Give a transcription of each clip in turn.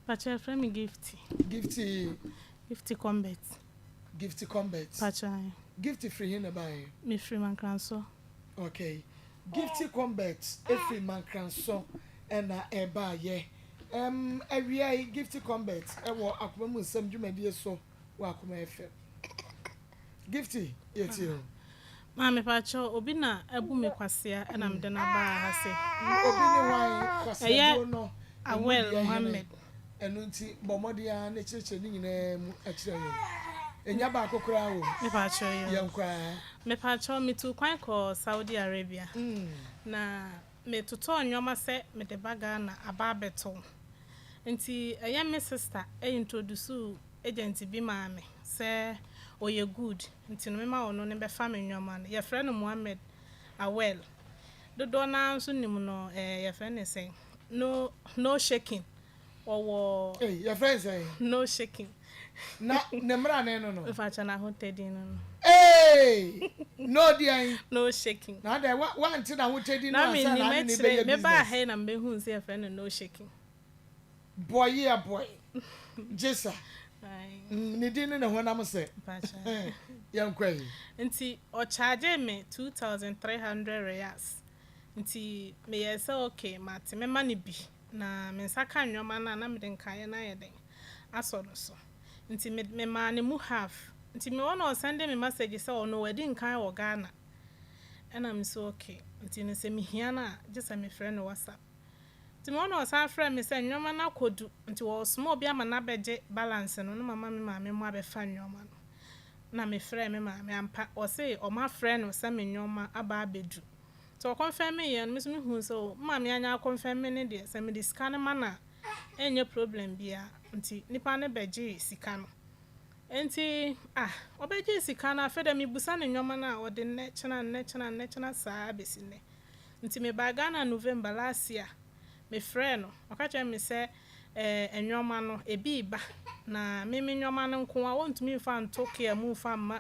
Pacha from me gifty. Gifty combat. Gifty combat. Pacha. Gifty free in by. Me free man cranso. Okay. Gifty combat. Every man cranso. And eba ye. Every gifty combat. Ewo Akoma some Jumadi so. Wakuma FM. Gifty. Yet you. Mama Pacha Obina Ebu me kwasia and I'm done about her say. Obini why kwasia no. Awel Mohammed. Enunti bomodia na cheche ni nyina mu akire enya ba kokora wo me pacho yo yankwa me pacho me tu kwan ko Saudi Arabia na me tuto nyoma se me de baga na aba beto nti eya me sister introduce agent bi ma me se oye good nti no me ma ono ne be fa me nyoma no ye frɛ no Mohammed Awel dodo na nso nim no ye frɛ ne say no shaking or your friends say no shaking. Na nemra no. If I chana hotel no. Hey, no dear. No shaking. Now there one thing I would tell you now. I mean, me buy hen and be who say a friend no shaking. Boy, yeah, boy. Jessa. Ni didn't know when I'm say. Young crazy. Nti or charge me 2,300 reals. Nti me say okay, mate me money be. Na me saka nyoma na me den kan na ye den aso no so nti me ma ne mu half nti me wona send me message say ono wedding kan wo Ghana na me so okay nti ne se me hia na just me friend no WhatsApp nti me wona san friend me say nyoma na kodu nti wo small bia ma na beje balance no no mama me mu abefa nyoma no na me friend me ma me ampa o say o ma friend no say me nyoma aba abedu. So confirm me and Miss Mihu so mammy anya confirm me de say me this kind mana any problem bia nti nipa ne beje sika no enti obeje sika na afeda me busa ne nwoma na o de nechana saa besi ne nti me baga na November last year me friend no okacha me say enwoma no ebi ba na me nwoma no nko a wontumi fa ntoke amu fa ma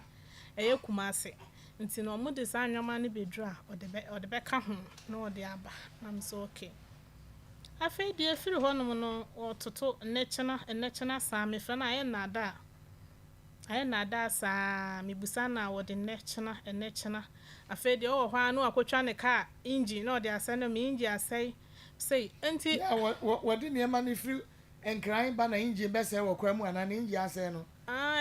Kumase nti no mo de sa nwoma ne bedru a o de be ka ho na o de aba am so okay afa di afiri ho no o toto nechana sa me fra na aye nada sa me busa na o de nechana afa di o ho anu akotwa ne ka engine na o de asana me engine asai say enti what did the man free and crying by na engine be say wo kwa mu ana na engine asai no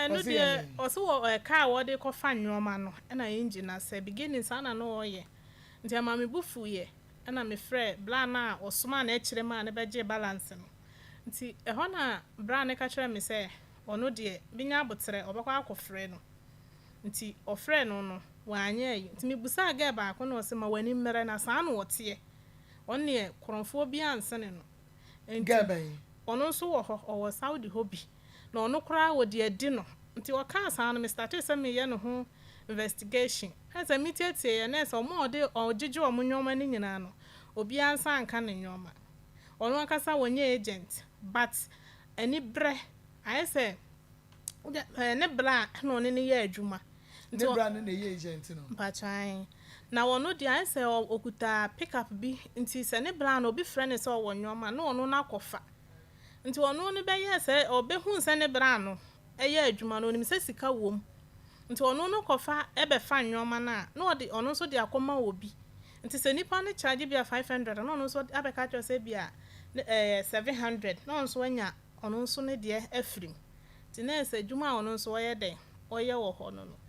no dear also a car what they call fan your man and I engine as a beginning sana no ye. Dear mammy bufu ye, and I'm a friend, blana or suman etchere man a beje balancing. See a honor brown catcher me say, or no dear, being able to or back of friend. Nti or friend no, why ye, to me busa get back when was my winning merena san what's ye. Only a chronophobia and sonning. And Gabby, or no so or was Saudi hobby. No cry wo de adino nti wo ka san me start say me ye no ho investigation as a meeting say na so mo de ogige o nyoma ni nyina no obi ansa anka ne nyoma ono akasa wonye agent but any bre I say ne bra no ne ye adwuma nti bra ne ye agent no ba try na wono de I say okuta pick up bi nti se ne bra no obi friend say wo nyoma na ono na kofa nti ono ne be ye se obehu se ne bra no eye adwuma no nim se sika wom nti ono no kofa ebe fa nwoma na odi ono so de Akoma obi nti se nipa ne charge bia 500 na ono so abeka cho se bia 700 na ono so anya ono so ne de afrim nti na se adwuma ono so oye den oye wo ho no